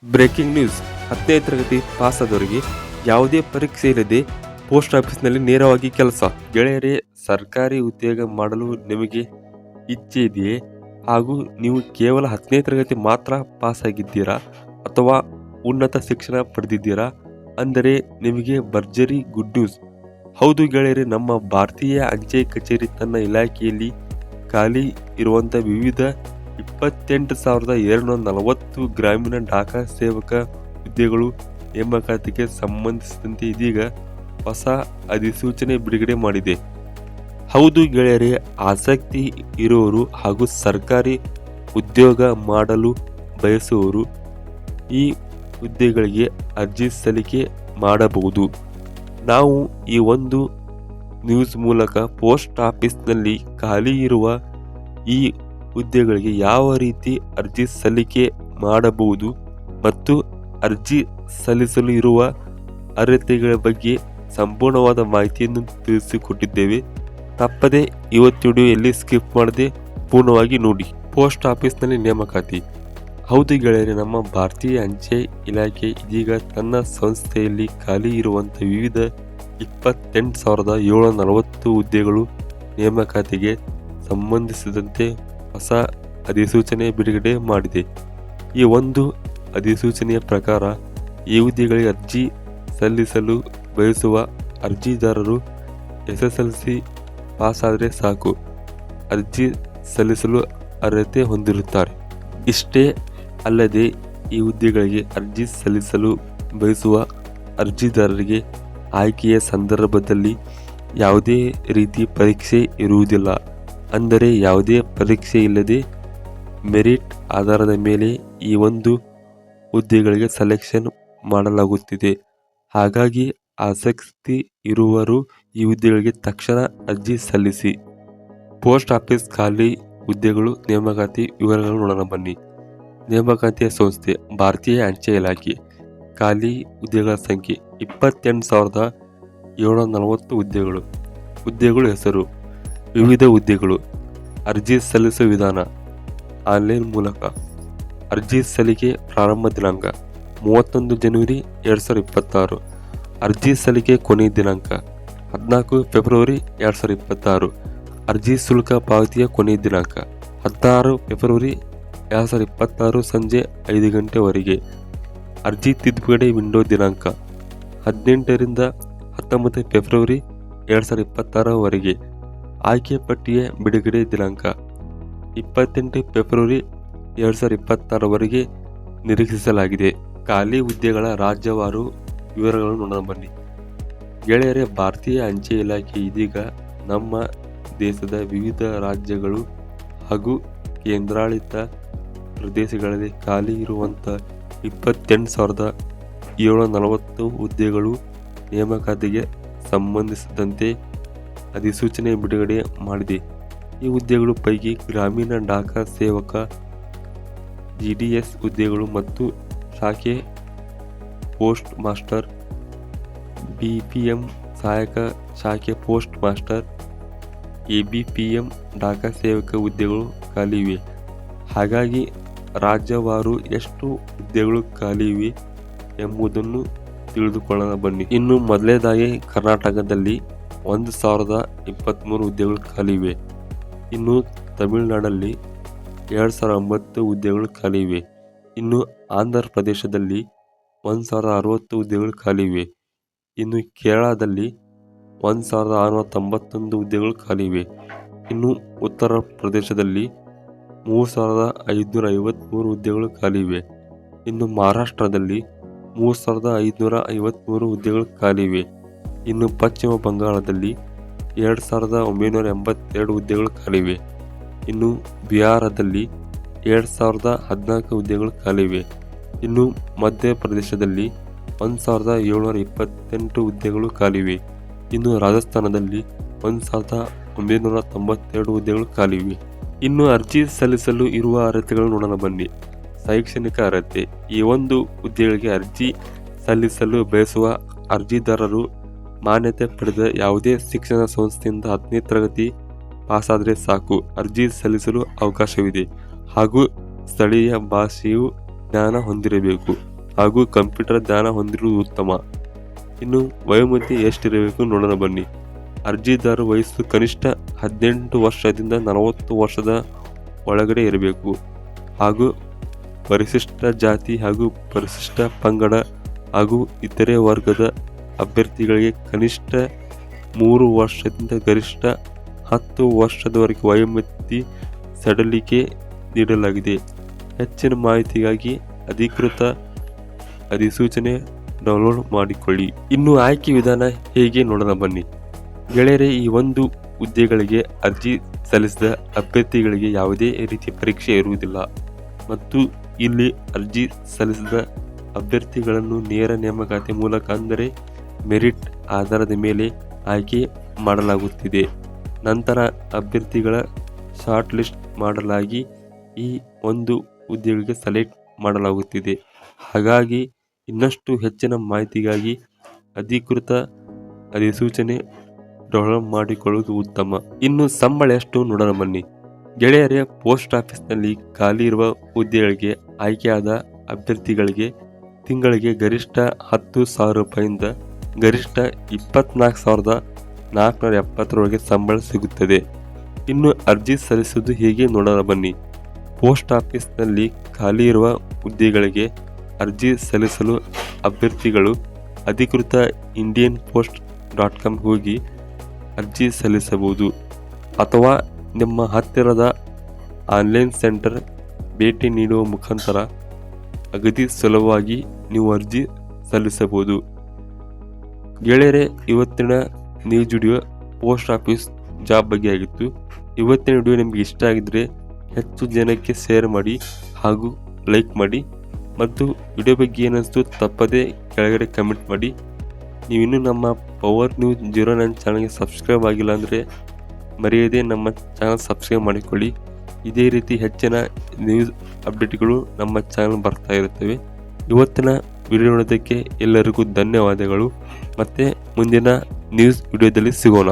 Breaking news. 10ನೇ ತರಗತಿ ಪಾಸಾದವರಿಗೆ ಯಾವುದೇ ಪರೀಕ್ಷೆ ಇಲ್ಲದೆ ಪೋಸ್ಟ್ ಆಫೀಸ್ನಲ್ಲಿ ನೇರವಾಗಿ ಕೆಲಸ. ಗೆಳೆಯರೇ, ಸರ್ಕಾರಿ ಉದ್ಯೋಗ ಮಾಡಲು ನಿಮಗೆ ಇಚ್ಛೆ ಇದೆಯೇ? ಹಾಗೂ ನೀವು ಕೇವಲ 10ನೇ ತರಗತಿ ಮಾತ್ರ ಪಾಸಾಗಿದ್ದೀರಾ ಅಥವಾ ಉನ್ನತ ಶಿಕ್ಷಣ ಪಡೆದಿದ್ದೀರಾ ಅಂದರೆ ನಿಮಗೆ ಭರ್ಜರಿ ಗುಡ್ ನ್ಯೂಸ್. ಹೌದು ಗೆಳೆಯರೇ, ನಮ್ಮ ಭಾರತೀಯ ಅಂಚೆ ಕಚೇರಿ ತನ್ನ ಇಲಾಖೆಯಲ್ಲಿ ಖಾಲಿ ಇರುವಂಥ ವಿವಿಧ 28,240 ಗ್ರಾಮೀಣ ಡಾಕಾ ಸೇವಕ ಹುದ್ದೆಗಳು ನೇಮಕಾತಿಗೆ ಸಂಬಂಧಿಸಿದಂತೆ ಇದೀಗ ಹೊಸ ಅಧಿಸೂಚನೆ ಬಿಡುಗಡೆ ಮಾಡಿದೆ. ಹೌದು ಗೆಳೆಯರೇ, ಆಸಕ್ತಿ ಇರುವವರು ಹಾಗೂ ಸರ್ಕಾರಿ ಉದ್ಯೋಗ ಮಾಡಲು ಬಯಸುವವರು ಈ ಹುದ್ದೆಗಳಿಗೆ ಅರ್ಜಿ ಸಲ್ಲಿಕೆ ಮಾಡಬಹುದು. ನಾವು ಈ ಒಂದು ನ್ಯೂಸ್ ಮೂಲಕ ಪೋಸ್ಟ್ ಆಫೀಸ್ನಲ್ಲಿ ಖಾಲಿ ಇರುವ ಈ ಹುದ್ದೆಗಳಿಗೆ ಯಾವ ರೀತಿ ಅರ್ಜಿ ಸಲ್ಲಿಕೆ ಮಾಡಬಹುದು ಮತ್ತು ಅರ್ಜಿ ಸಲ್ಲಿಸಲು ಇರುವ ಅರ್ಹತೆಗಳ ಬಗ್ಗೆ ಸಂಪೂರ್ಣವಾದ ಮಾಹಿತಿಯನ್ನು ತಿಳಿಸಿಕೊಟ್ಟಿದ್ದೇವೆ. ತಪ್ಪದೆ ಇವತ್ತು ವಿಡಿಯೋಯಲ್ಲಿ ಸ್ಕಿಪ್ ಮಾಡದೆ ಪೂರ್ಣವಾಗಿ ನೋಡಿ. ಪೋಸ್ಟ್ ಆಫೀಸ್ನಲ್ಲಿ ನೇಮಕಾತಿ. ಹೌದು ಗೆಳೆಯರೆ, ನಮ್ಮ ಭಾರತೀಯ ಅಂಚೆ ಇಲಾಖೆ ಇದೀಗ ತನ್ನ ಸಂಸ್ಥೆಯಲ್ಲಿ ಖಾಲಿ ಇರುವಂಥ ವಿವಿಧ 28,740 ಹುದ್ದೆಗಳು ನೇಮಕಾತಿಗೆ ಸಂಬಂಧಿಸಿದಂತೆ ಹೊಸ ಅಧಿಸೂಚನೆ ಬಿಡುಗಡೆ ಮಾಡಿದೆ. ಈ ಒಂದು ಅಧಿಸೂಚನೆಯ ಪ್ರಕಾರ ಈ ಹುದ್ದೆಗಳಿಗೆ ಅರ್ಜಿ ಸಲ್ಲಿಸಲು ಬಯಸುವ ಅರ್ಜಿದಾರರು SSLC ಪಾಸಾದರೆ ಸಾಕು ಅರ್ಜಿ ಸಲ್ಲಿಸಲು ಅರ್ಹತೆ ಹೊಂದಿರುತ್ತಾರೆ. ಇಷ್ಟೇ ಅಲ್ಲದೆ ಈ ಹುದ್ದೆಗಳಿಗೆ ಅರ್ಜಿ ಸಲ್ಲಿಸಲು ಬಯಸುವ ಅರ್ಜಿದಾರರಿಗೆ ಆಯ್ಕೆಯ ಸಂದರ್ಭದಲ್ಲಿ ಯಾವುದೇ ರೀತಿ ಪರೀಕ್ಷೆ ಇರುವುದಿಲ್ಲ. ಅಂದರೆ ಯಾವುದೇ ಪರೀಕ್ಷೆ ಇಲ್ಲದೆ ಮೆರಿಟ್ ಆಧಾರದ ಮೇಲೆ ಈ ಒಂದು ಹುದ್ದೆಗಳಿಗೆ ಸೆಲೆಕ್ಷನ್ ಮಾಡಲಾಗುತ್ತಿದೆ. ಹಾಗಾಗಿ ಆಸಕ್ತಿ ಇರುವವರು ಈ ಹುದ್ದೆಗಳಿಗೆ ತಕ್ಷಣ ಅರ್ಜಿ ಸಲ್ಲಿಸಿ. ಪೋಸ್ಟ್ ಆಫೀಸ್ ಖಾಲಿ ಹುದ್ದೆಗಳು ನೇಮಕಾತಿ ವಿವರಗಳು ನೋಡೋಣ ಬನ್ನಿ. ನೇಮಕಾತಿಯ ಸಂಸ್ಥೆ ಭಾರತೀಯ ಅಂಚೆ ಇಲಾಖೆ. ಖಾಲಿ ಹುದ್ದೆಗಳ ಸಂಖ್ಯೆ 28,740 ಹುದ್ದೆಗಳು. ಹುದ್ದೆಗಳು ಹೆಸರು. ವಿವಿಧ ಹುದ್ದೆಗಳು. ಅರ್ಜಿ ಸಲ್ಲಿಸುವ ವಿಧಾನ ಆನ್ಲೈನ್ ಮೂಲಕ. ಅರ್ಜಿ ಸಲ್ಲಿಕೆ ಪ್ರಾರಂಭ ದಿನಾಂಕ 31 ಜನವರಿ 2026. ಅರ್ಜಿ ಸಲ್ಲಿಕೆ ಕೊನೆಯ ದಿನಾಂಕ 14 ಫೆಬ್ರವರಿ 2026. ಅರ್ಜಿ ಶುಲ್ಕ ಪಾವತಿಯ ಕೊನೆಯ ದಿನಾಂಕ 16 ಫೆಬ್ರವರಿ 2026 ಸಂಜೆ 5 ಗಂಟೆವರೆಗೆ. ಅರ್ಜಿ ತಿದ್ದುಪಡಿ ವಿಂಡೋ ದಿನಾಂಕ 18 ರಿಂದ 19 ಫೆಬ್ರವರಿ 2026 ಆಯ್ಕೆ ಪಟ್ಟಿಯ ಬಿಡುಗಡೆ ದಿನಾಂಕ 28 ಫೆಬ್ರವರಿ 2026 ನಿರೀಕ್ಷಿಸಲಾಗಿದೆ. ಖಾಲಿ ಹುದ್ದೆಗಳ ರಾಜ್ಯವಾರು ವಿವರಗಳನ್ನು ನೋಡೋಣ ಬನ್ನಿ. ಗೆಳೆಯರೇ, ಭಾರತೀಯ ಅಂಚೆ ಇಲಾಖೆ ಇದೀಗ ನಮ್ಮ ದೇಶದ ವಿವಿಧ ರಾಜ್ಯಗಳು ಹಾಗೂ ಕೇಂದ್ರಾಡಳಿತ ಪ್ರದೇಶಗಳಲ್ಲಿ ಖಾಲಿ ಇರುವಂಥ 28,740 ಹುದ್ದೆಗಳು ನೇಮಕಾತಿಗೆ ಸಂಬಂಧಿಸಿದಂತೆ ಅಧಿಸೂಚನೆ ಬಿಡುಗಡೆ ಮಾಡಿದೆ. ಈ ಹುದ್ದೆಗಳು ಪೈಕಿ ಗ್ರಾಮೀಣ ಡಾಕಾ ಸೇವಕ, GDS ಹುದ್ದೆಗಳು ಮತ್ತು ಶಾಖೆ ಪೋಸ್ಟ್ ಮಾಸ್ಟರ್, BPM ಸಹಾಯಕ ಶಾಖೆ ಪೋಸ್ಟ್ ಮಾಸ್ಟರ್, ABPM ಡಾಕಾ ಸೇವಕ ಹುದ್ದೆಗಳು ಖಾಲಿ ಇವೆ. ಹಾಗಾಗಿ ರಾಜ್ಯವಾರು ಎಷ್ಟು ಹುದ್ದೆಗಳು ಖಾಲಿ ಇವೆ ಎಂಬುದನ್ನು ತಿಳಿದುಕೊಳ್ಳೋಣ ಬನ್ನಿ. ಇನ್ನು ಮೊದಲನೇದಾಗಿ ಕರ್ನಾಟಕದಲ್ಲಿ 1,023 ಹುದ್ದೆಗಳು ಖಾಲಿ ಇವೆ. ಇನ್ನು ತಮಿಳುನಾಡಲ್ಲಿ 2,009 ಹುದ್ದೆಗಳು ಖಾಲಿ ಇವೆ. ಇನ್ನು ಆಂಧ್ರ ಪ್ರದೇಶದಲ್ಲಿ 1,060 ಹುದ್ದೆಗಳು ಖಾಲಿ ಇವೆ. ಇನ್ನು ಕೇರಳದಲ್ಲಿ 1,691 ಹುದ್ದೆಗಳು ಖಾಲಿ ಇವೆ. ಇನ್ನು ಉತ್ತರ ಪ್ರದೇಶದಲ್ಲಿ 3,553 ಹುದ್ದೆಗಳು ಖಾಲಿ ಇವೆ. ಇನ್ನು ಮಹಾರಾಷ್ಟ್ರದಲ್ಲಿ 3,553 ಹುದ್ದೆಗಳು ಖಾಲಿ ಇವೆ. ಇನ್ನು ಪಶ್ಚಿಮ ಬಂಗಾಳದಲ್ಲಿ 2,982 ಹುದ್ದೆಗಳು ಖಾಲಿ ಇವೆ. ಇನ್ನು ಬಿಹಾರದಲ್ಲಿ 2,014 ಹುದ್ದೆಗಳು ಖಾಲಿ ಇವೆ. ಇನ್ನು ಮಧ್ಯಪ್ರದೇಶದಲ್ಲಿ 1,728 ಹುದ್ದೆಗಳು ಖಾಲಿ ಇವೆ. ಇನ್ನು ರಾಜಸ್ಥಾನದಲ್ಲಿ 1,992 ಹುದ್ದೆಗಳು ಖಾಲಿ ಇವೆ. ಇನ್ನು ಅರ್ಜಿ ಸಲ್ಲಿಸಲು ಇರುವ ಅರ್ಹತೆಗಳು ನೋಡೋಣ ಬನ್ನಿ. ಶೈಕ್ಷಣಿಕ ಅರ್ಹತೆ. ಈ ಒಂದು ಹುದ್ದೆಗಳಿಗೆ ಅರ್ಜಿ ಸಲ್ಲಿಸಲು ಬಯಸುವ ಅರ್ಜಿದಾರರು ಮಾನ್ಯತೆ ಪಡೆದ ಯಾವುದೇ ಶಿಕ್ಷಣ ಸಂಸ್ಥೆಯಿಂದ 10ನೇ ತರಗತಿ ಪಾಸಾದರೆ ಸಾಕು ಅರ್ಜಿ ಸಲ್ಲಿಸಲು ಅವಕಾಶವಿದೆ. ಹಾಗೂ ಸ್ಥಳೀಯ ಭಾಷೆಯು ಜ್ಞಾನ ಹೊಂದಿರಬೇಕು. ಹಾಗೂ ಕಂಪ್ಯೂಟರ್ ಜ್ಞಾನ ಹೊಂದಿರುವುದು ಉತ್ತಮ. ಇನ್ನು ವಯೋಮಿತಿ ಎಷ್ಟಿರಬೇಕು ನೋಡೋಣ ಬನ್ನಿ. ಅರ್ಜಿದಾರ ವಯಸ್ಸು ಕನಿಷ್ಠ 18 ವರ್ಷದಿಂದ 40 ವರ್ಷದ ಒಳಗಡೆ ಇರಬೇಕು. ಹಾಗೂ ಪರಿಶಿಷ್ಟ ಜಾತಿ ಹಾಗೂ ಪರಿಶಿಷ್ಟ ಪಂಗಡ ಹಾಗೂ ಇತರೆ ವರ್ಗದ ಅಭ್ಯರ್ಥಿಗಳಿಗೆ ಕನಿಷ್ಠ 3 ವರ್ಷದಿಂದ ಗರಿಷ್ಠ 10 ವರ್ಷದವರೆಗೆ ವಯೋಮಿತಿ ಸಡಿಲಿಕೆ ನೀಡಲಾಗಿದೆ. ಹೆಚ್ಚಿನ ಮಾಹಿತಿಗಾಗಿ ಅಧಿಕೃತ ಅಧಿಸೂಚನೆ ಡೌನ್ಲೋಡ್ ಮಾಡಿಕೊಳ್ಳಿ. ಇನ್ನು ಆಯ್ಕೆ ವಿಧಾನ ಹೇಗೆ ನೋಡೋಣ ಬನ್ನಿ. ಗೆಳೆಯರೇ, ಈ ಒಂದು ಹುದ್ದೆಗಳಿಗೆ ಅರ್ಜಿ ಸಲ್ಲಿಸಿದ ಅಭ್ಯರ್ಥಿಗಳಿಗೆ ಯಾವುದೇ ರೀತಿಯ ಪರೀಕ್ಷೆ ಇರುವುದಿಲ್ಲ ಮತ್ತು ಇಲ್ಲಿ ಅರ್ಜಿ ಸಲ್ಲಿಸಿದ ಅಭ್ಯರ್ಥಿಗಳನ್ನು ನೇರ ನೇಮಕಾತಿ ಮೂಲಕ ಅಂದರೆ ಮೆರಿಟ್ ಆಧಾರದ ಮೇಲೆ ಆಯ್ಕೆ ಮಾಡಲಾಗುತ್ತಿದೆ. ನಂತರ ಅಭ್ಯರ್ಥಿಗಳ ಶಾರ್ಟ್ ಲಿಸ್ಟ್ ಮಾಡಲಾಗಿ ಈ ಒಂದು ಹುದ್ದೆಗಳಿಗೆ ಸೆಲೆಕ್ಟ್ ಮಾಡಲಾಗುತ್ತಿದೆ. ಹಾಗಾಗಿ ಇನ್ನಷ್ಟು ಹೆಚ್ಚಿನ ಮಾಹಿತಿಗಾಗಿ ಅಧಿಕೃತ ಅಧಿಸೂಚನೆ ಡೌನ್ಲೋಡ್ ಮಾಡಿಕೊಳ್ಳುವುದು ಉತ್ತಮ. ಇನ್ನು ಸಂಬಳ ಎಷ್ಟು ನೋಡೋಣ ಬನ್ನಿ. ಗೆಳೆಯರೇ, ಪೋಸ್ಟ್ ಆಫೀಸ್ನಲ್ಲಿ ಖಾಲಿ ಇರುವ ಹುದ್ದೆಗಳಿಗೆ ಆಯ್ಕೆಯಾದ ಅಭ್ಯರ್ಥಿಗಳಿಗೆ ತಿಂಗಳಿಗೆ ಗರಿಷ್ಠ 10,000 ರೂಪಾಯಿಯಿಂದ ಗರಿಷ್ಠ 24,470 ಸಂಬಳ ಸಿಗುತ್ತದೆ. ಇನ್ನು ಅರ್ಜಿ ಸಲ್ಲಿಸುವುದು ಹೇಗೆ ನೋಡೋಣ ಬನ್ನಿ. ಪೋಸ್ಟ್ ಆಫೀಸ್ನಲ್ಲಿ ಖಾಲಿ ಇರುವ ಹುದ್ದೆಗಳಿಗೆ ಅರ್ಜಿ ಸಲ್ಲಿಸಲು ಅಭ್ಯರ್ಥಿಗಳು ಅಧಿಕೃತ indianpost.com ಹೋಗಿ ಅರ್ಜಿ ಸಲ್ಲಿಸಬಹುದು ಅಥವಾ ನಿಮ್ಮ ಹತ್ತಿರದ ಆನ್ಲೈನ್ ಸೆಂಟರ್ ಭೇಟಿ ನೀಡುವ ಮುಖಾಂತರ ಅಗದಿ ಸುಲಭವಾಗಿ ನೀವು ಅರ್ಜಿ ಸಲ್ಲಿಸಬಹುದು. ಗೆಳೆಯರೇ, ಇವತ್ತಿನ news video post office job ಬಗ್ಗೆ ಆಗಿತ್ತು. ಇವತ್ತಿನ ವಿಡಿಯೋ ನಿಮಗೆ ಇಷ್ಟ ಆಗಿದ್ರೆ ಹೆಚ್ಚು ಜನಕ್ಕೆ ಶೇರ್ ಮಾಡಿ ಹಾಗೂ ಲೈಕ್ ಮಾಡಿ ಮತ್ತು ವಿಡಿಯೋ ಬಗ್ಗೆ ಏನಿಸ್ತು ತಪ್ಪದೇ ಕೆಳಗಡೆ ಕಮೆಂಟ್ ಮಾಡಿ. ನೀವಿನ್ನೂ ನಮ್ಮ ಪವರ್ ನ್ಯೂಸ್ 09 ಚಾನಲ್ಗೆ ಸಬ್ಸ್ಕ್ರೈಬ್ ಆಗಿಲ್ಲ ಅಂದರೆ ಮರೆಯದೇ ನಮ್ಮ ಚಾನಲ್ ಸಬ್ಸ್ಕ್ರೈಬ್ ಮಾಡಿಕೊಳ್ಳಿ. ಇದೇ ರೀತಿ ಹೆಚ್ಚಿನ ನ್ಯೂಸ್ ಅಪ್ಡೇಟ್ಗಳು ನಮ್ಮ ಚಾನಲ್ ಬರ್ತಾ ಇರುತ್ತವೆ. ಇವತ್ತಿನ ವಿಡಿಯೋ ನೋಡೋದಕ್ಕೆ ಎಲ್ಲರಿಗೂ ಧನ್ಯವಾದಗಳು. ಮತ್ತೆ ಮುಂದಿನ ನ್ಯೂಸ್ ವಿಡಿಯೋದಲ್ಲಿ ಸಿಗೋಣ.